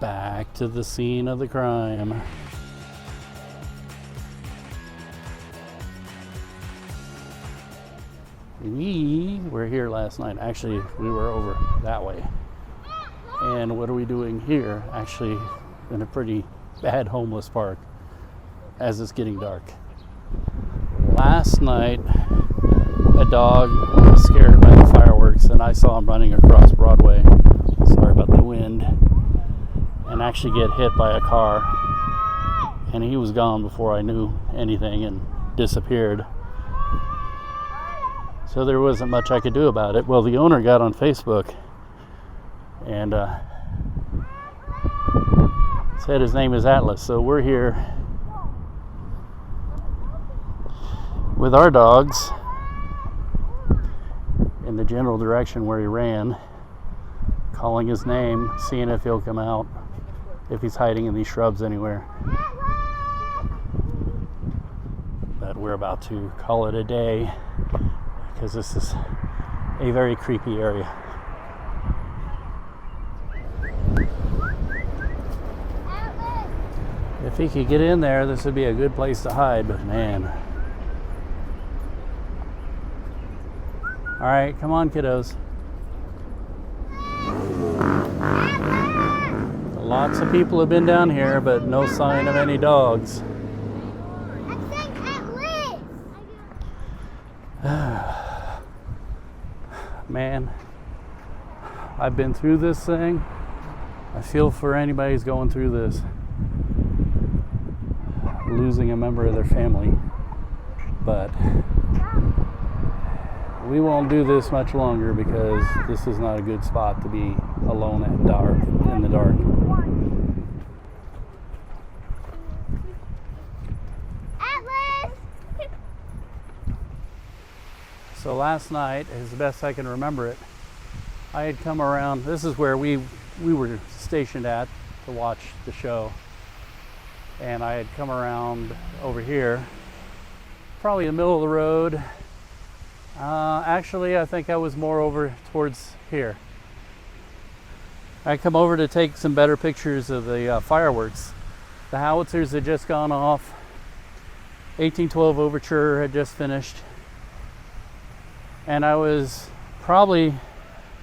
Back to the scene of the crime. We were here last night. Actually, we were over that way. And what are we doing here? Actually, in a pretty bad homeless park as it's getting dark. Last night, a dog was scared by the fireworks, and I saw him running across Broadway. Sorry about the wind. And actually get hit by a car. And he was gone before I knew anything and disappeared. So there wasn't much I could do about it. Well, the owner got on Facebook and said his name is Atlas. So we're here with our dogs in the general direction where he ran, calling his name, seeing if he'll come out, if he's hiding in these shrubs anywhere. But we're about to call it a day, because this is a very creepy area. If he could get in there, this would be a good place to hide, but man. All right, come on, kiddos. Lots of people have been down here, but no sign of any dogs. Man, I've been through this thing. I feel for anybody who's going through this, losing a member of their family. But we won't do this much longer, because this is not a good spot to be alone at dark, in the dark. So last night, as the best I can remember it, I had come around. This is where we were stationed at to watch the show. And I had come around over here, probably in the middle of the road. Actually, I think I was more over towards here. I come over to take some better pictures of the fireworks. The howitzers had just gone off. 1812 Overture had just finished. And I was probably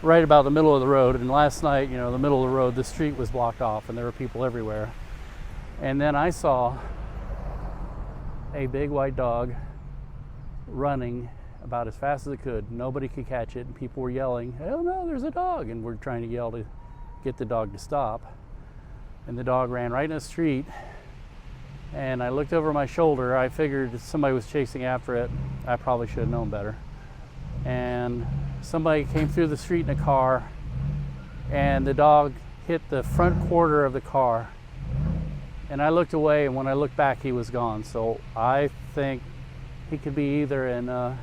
right about the middle of the road. And last night, the middle of the road, the street was blocked off and there were people everywhere. And then I saw a big white dog running about as fast as it could. Nobody could catch it, and people were yelling, "Oh no, there's a dog!" And we're trying to yell to get the dog to stop. And the dog ran right in the street. And I looked over my shoulder. I figured somebody was chasing after it. I probably should have known better. And somebody came through the street in a car, and the dog hit the front quarter of the car. And I looked away, and when I looked back, he was gone. So I think he could be either in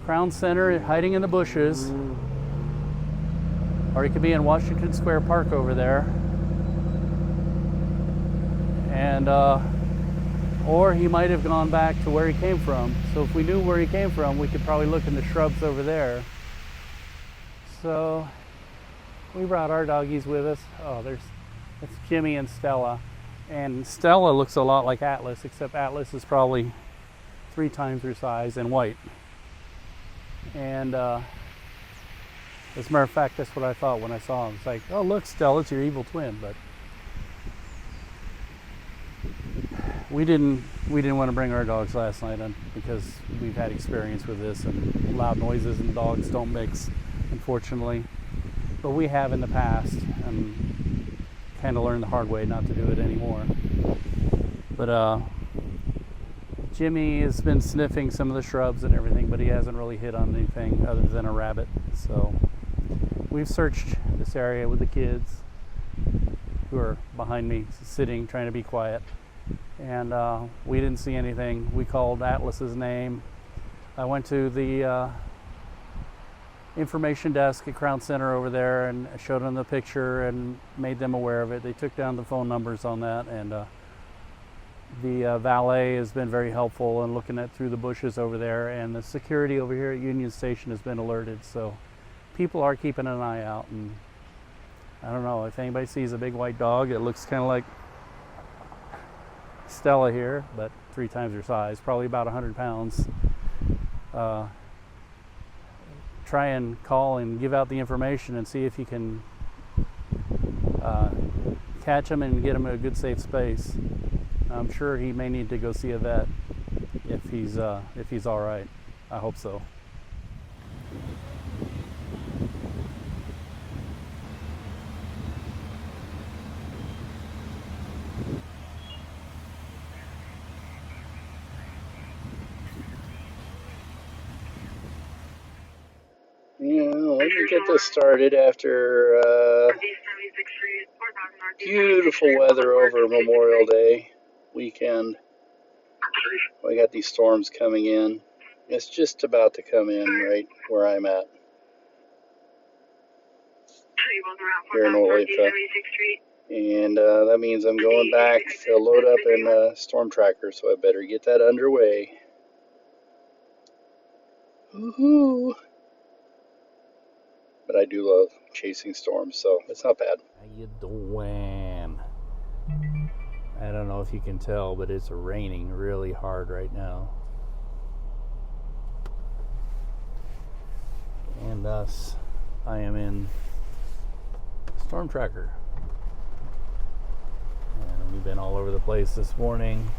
Crown Center hiding in the bushes, or he could be in Washington Square Park over there, and or he might have gone back to where he came from. So if we knew where he came from, we could probably look in the shrubs over there. So we brought our doggies with us. Oh, it's Jimmy and Stella. And Stella looks a lot like Atlas, except Atlas is probably 3 times her size and white. And as a matter of fact, that's what I thought when I saw him. It's like, oh look, Stella, it's your evil twin. But we didn't want to bring our dogs last night because we've had experience with this, and loud noises and dogs don't mix, unfortunately. But we have in the past, and kind of learned the hard way not to do it anymore. But Jimmy has been sniffing some of the shrubs and everything, but he hasn't really hit on anything other than a rabbit. So we've searched this area with the kids, who are behind me sitting trying to be quiet. And we didn't see anything. We called Atlas's name. I went to the information desk at Crown Center over there and showed them the picture and made them aware of it. They took down the phone numbers on that, and the valet has been very helpful in looking through the bushes over there, and the security over here at Union Station has been alerted. So people are keeping an eye out, and I don't know if anybody sees a big white dog. It looks kind of like Stella here, but 3 times her size, probably about 100 pounds. Try and call and give out the information and see if you can catch him and get him in a good safe space. I'm sure he may need to go see a vet if he's all right. I hope so. Yeah, let me get this started after beautiful weather over Memorial Day weekend. We got these storms coming in. It's just about to come in right where I'm at here in Olathe. And that means I'm going back to load up in Storm Tracker, so I better get that underway. Woohoo! But I do love chasing storms, so it's not bad. How you doing? I don't know if you can tell, but it's raining really hard right now. And thus, I am in Storm Tracker. And we've been all over the place this morning.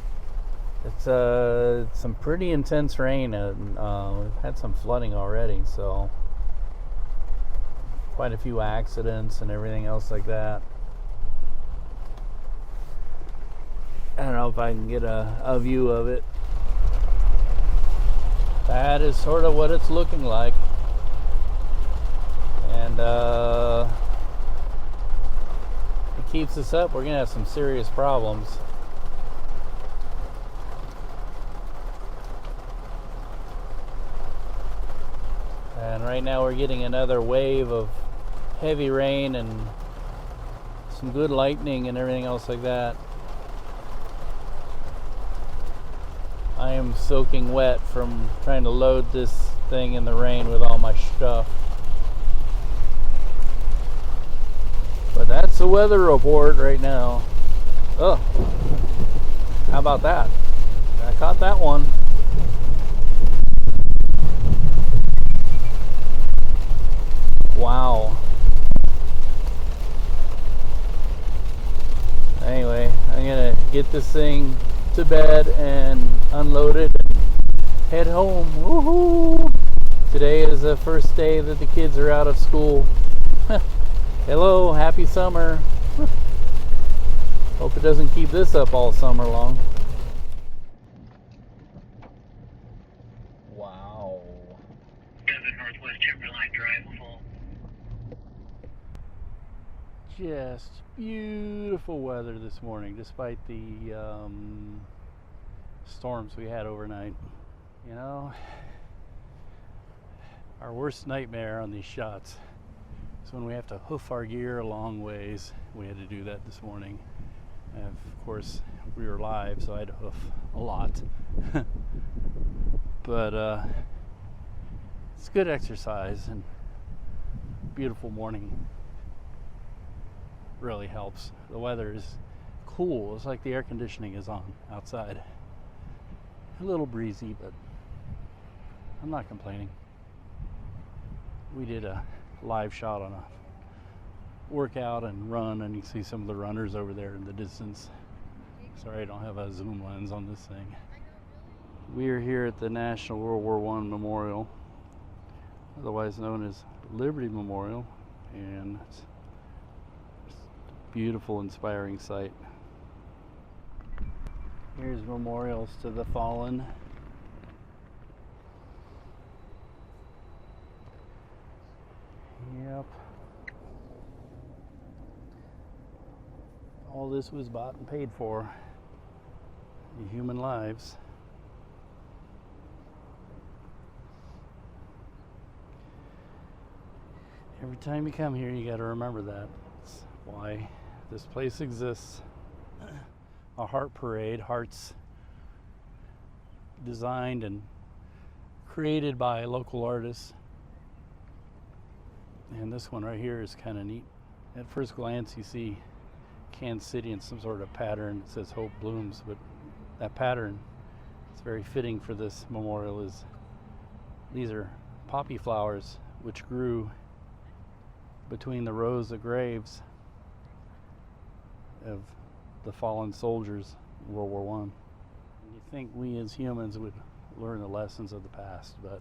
It's some pretty intense rain, and we've had some flooding already, so quite a few accidents and everything else like that. I don't know if I can get a view of it. That is sort of what it's looking like. And if it keeps us up, we're going to have some serious problems. And right now we're getting another wave of heavy rain and some good lightning and everything else like that. I am soaking wet from trying to load this thing in the rain with all my stuff. But that's the weather report right now. Oh, how about that? I caught that one. Wow. Anyway, I'm gonna get this thing to bed and unload it and head home. Woohoo! Today is the first day that the kids are out of school. Hello, happy summer. Hope it doesn't keep this up all summer long. Wow. 7 Northwest Timberline Drive full. Just beautiful weather this morning, despite the storms we had overnight. You know, our worst nightmare on these shots is when we have to hoof our gear a long ways. We had to do that this morning. And of course, we were live, so I had to hoof a lot. But it's good exercise, and beautiful morning really helps. The weather is cool. It's like the air conditioning is on outside. A little breezy, but I'm not complaining. We did a live shot on a workout and run, and you can see some of the runners over there in the distance. Sorry I don't have a zoom lens on this thing. We are here at the National World War I Memorial, otherwise known as Liberty Memorial, and it's a beautiful, inspiring sight. Here's memorials to the fallen. Yep. All this was bought and paid for. The human lives. Every time you come here, you got to remember that. That's why this place exists. A heart parade, hearts designed and created by local artists. And this one right here is kind of neat. At first glance, you see Kansas City in some sort of pattern. It says Hope Blooms, but that pattern is very fitting for this memorial. These are poppy flowers which grew between the rows of graves of the fallen soldiers in World War I. You think we as humans would learn the lessons of the past, but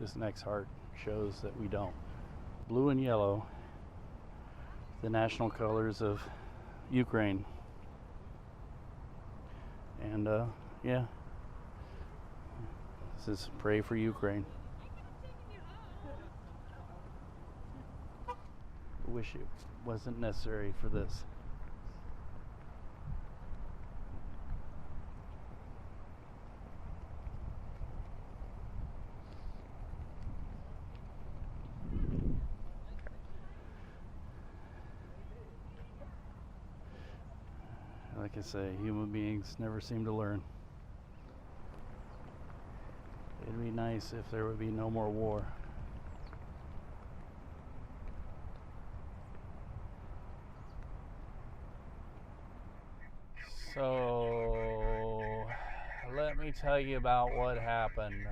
this next heart shows that we don't. Blue and yellow, the national colors of Ukraine. And yeah, this is Pray for Ukraine. I wish it wasn't necessary for this. Like I say, human beings never seem to learn. It'd be nice if there would be no more war. So, let me tell you about what happened.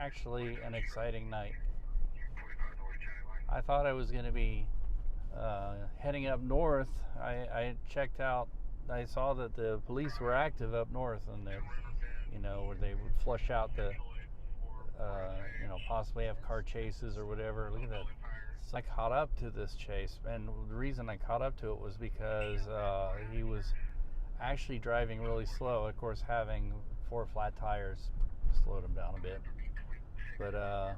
Actually, an exciting night. I thought I was going to be heading up north. I checked out, I saw that the police were active up north, and they're, where they would flush out the, possibly have car chases or whatever. Look at that. So I caught up to this chase, and the reason I caught up to it was because he was actually driving really slow. Of course, having 4 flat tires slowed him down a bit. But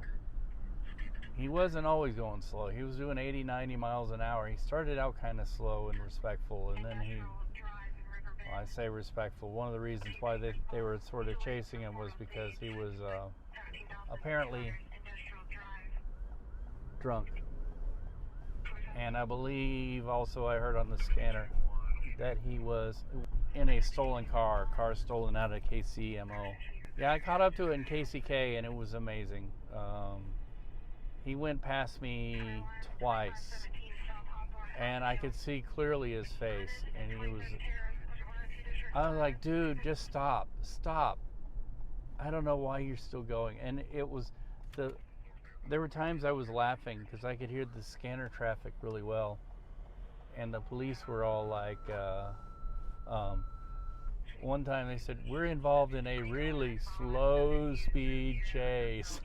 he wasn't always going slow. He was doing 80, 90 miles an hour. He started out kind of slow and respectful, and then I say respectful. One of the reasons why they were sort of chasing him was because he was apparently drunk. And I believe also I heard on the scanner that he was in a stolen car stolen out of KCMO. Yeah, I caught up to it in KCK, and it was amazing. He went past me twice, and I could see clearly his face, and I was like, dude, just stop. I don't know why you're still going. And there were times I was laughing because I could hear the scanner traffic really well, and the police were all like, one time they said, we're involved in a really slow speed chase.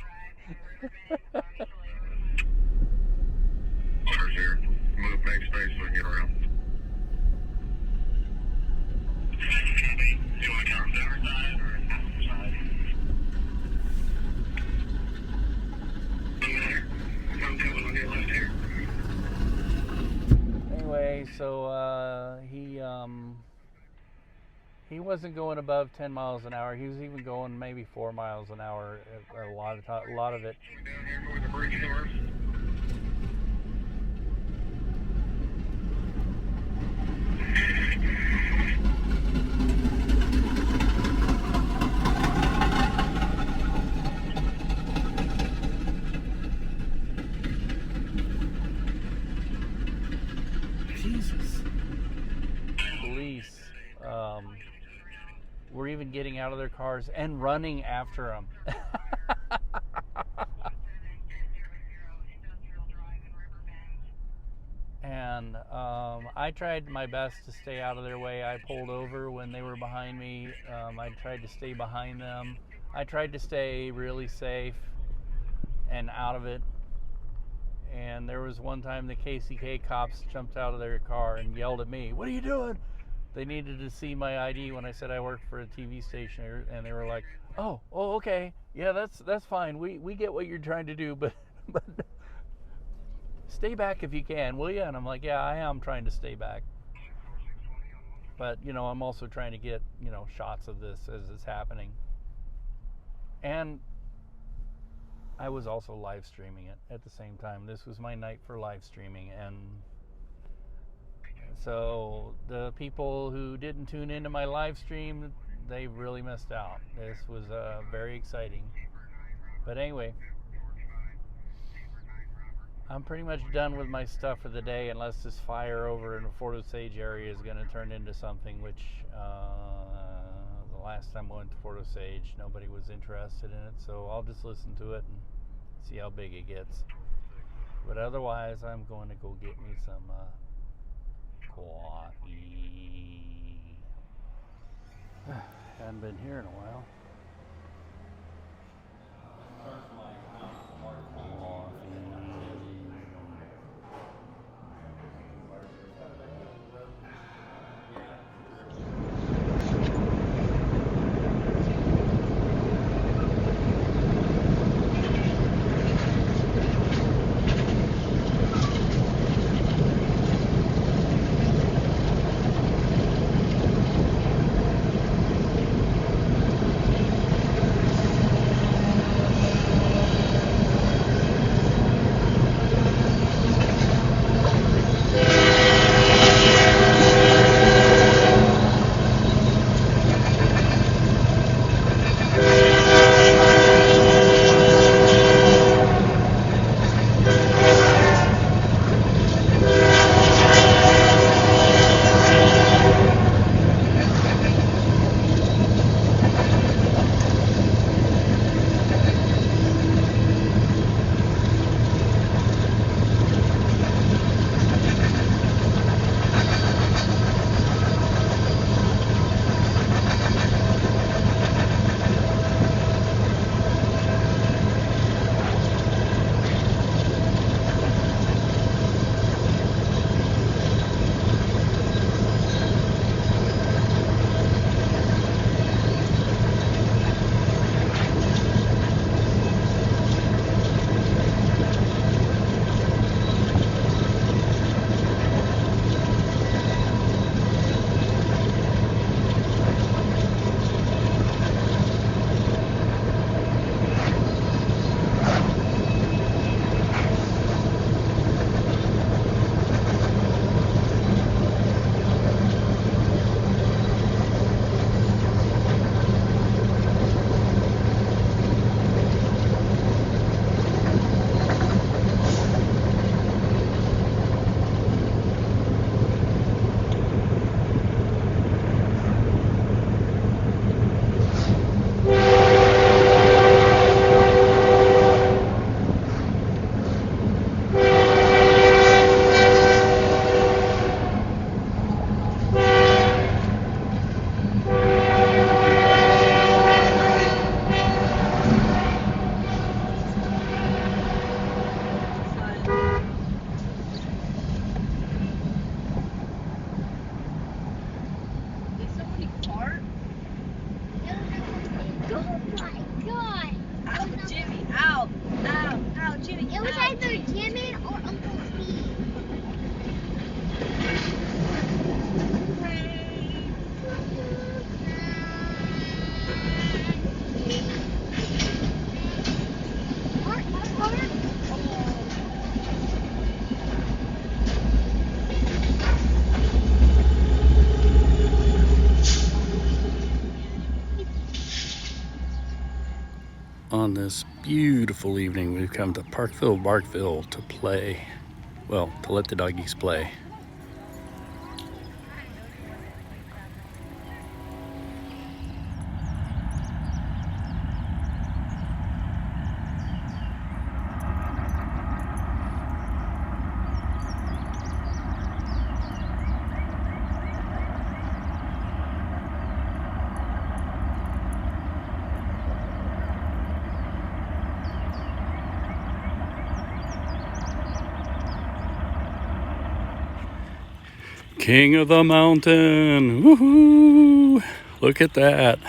Orders here. Move next space so we can get around. You want to count center side or side? Come coming on your left here. Anyway, so he wasn't going above 10 miles an hour. He was even going maybe 4 miles an hour a lot of it. Down here toward the bridge north. Jesus. Police were even getting out of their cars and running after him. And I tried my best to stay out of their way. I pulled over when they were behind me. I tried to stay behind them. I tried to stay really safe and out of it. And there was one time the KCK cops jumped out of their car and yelled at me, "What are you doing?" They needed to see my ID when I said I worked for a TV station, and they were like, oh, okay, yeah, that's fine. We get what you're trying to do, but stay back if you can, will you? And I'm like, yeah, I am trying to stay back. But, I'm also trying to get, shots of this as it's happening. And I was also live streaming it at the same time. This was my night for live streaming, and so the people who didn't tune into my live stream, they really missed out. This was very exciting. But anyway, I'm pretty much done with my stuff for the day, unless this fire over in the Fort Osage area is going to turn into something, which the last time I went to Fort Osage, nobody was interested in it, so I'll just listen to it and see how big it gets. But otherwise, I'm going to go get me some coffee. Hadn't been here in a while. On this beautiful evening, we've come to Barkville to play, well, to let the doggies play. King of the mountain, woohoo! Look at that.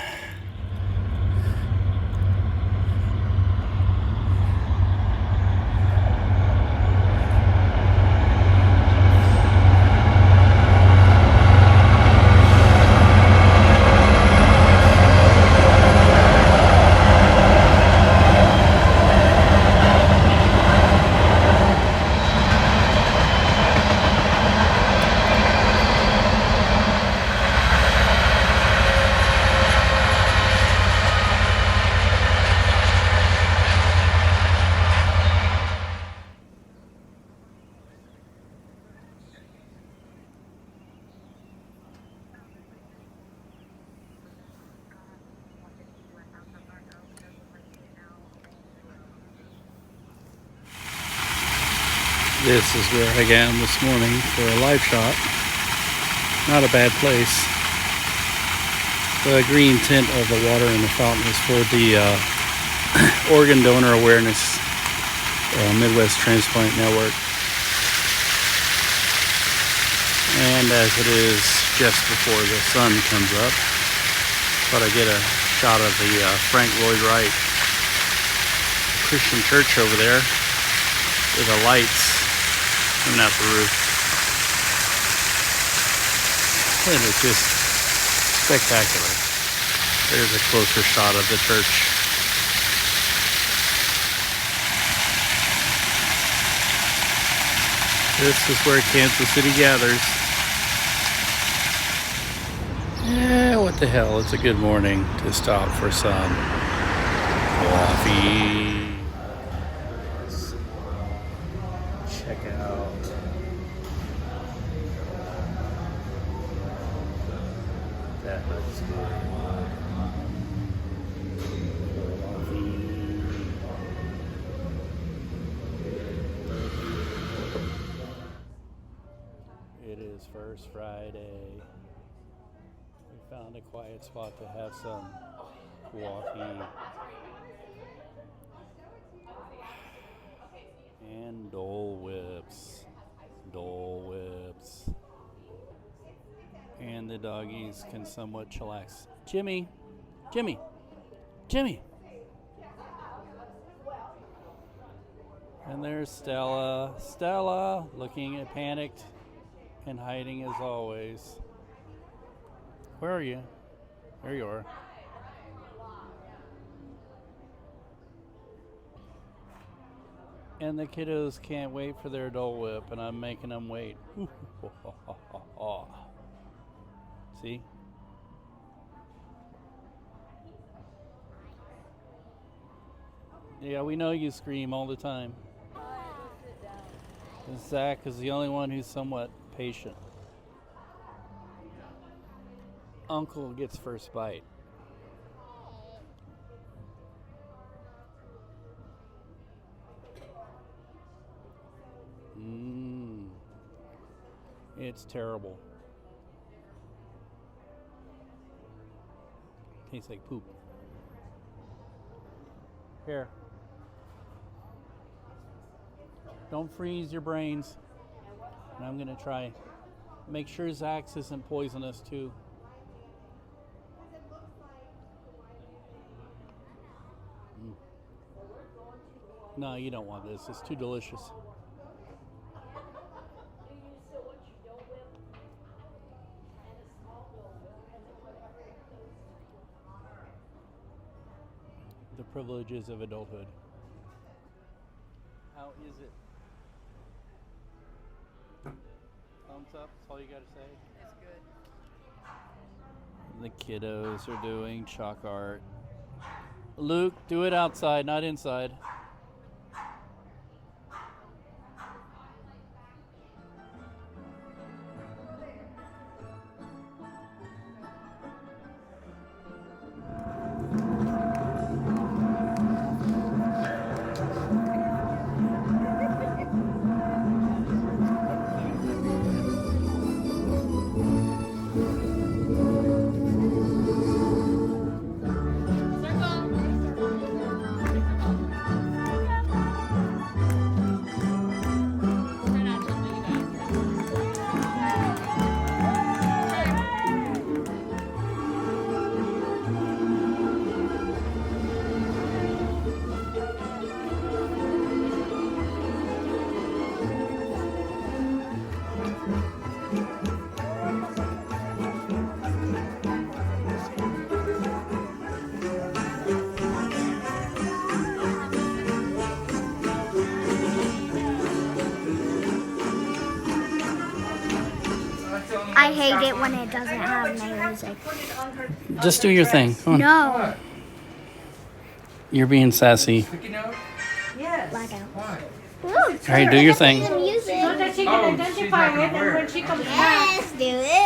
This is where I am this morning for a live shot. Not a bad place. The green tint of the water in the fountain is for the Organ Donor Awareness Midwest Transplant Network. And as it is just before the sun comes up, thought I'd get a shot of the Frank Lloyd Wright Christian church over there with the lights coming out the roof. And it's just spectacular. There's a closer shot of the church. This is where Kansas City gathers. Yeah, what the hell? It's a good morning to stop for some coffee. Check out that looks good. It is First Friday. We found a quiet spot to have some coffee and Dole Whips. Dole Whips. And the doggies can somewhat chillax. Jimmy! Jimmy! Jimmy! And there's Stella. Stella looking panicked and hiding as always. Where are you? There you are. And the kiddos can't wait for their Dole Whip, and I'm making them wait. See? Yeah, we know you scream all the time. And Zach is the only one who's somewhat patient. Uncle gets first bite. It's terrible. Tastes like poop. Here. Don't freeze your brains. And I'm gonna try. Make sure Zach's isn't poisonous too. No, you don't want this. It's too delicious. The privileges of adulthood. How is it? Thumbs up, that's all you gotta say? It's good. The kiddos are doing chalk art. Luke, do it outside, not inside. I hate it when it doesn't have music. Just do your thing. Come on. No. You're being sassy. Blackout. All right, do your thing. Music. So that she can identify it, and when she comes back. Yes, do it.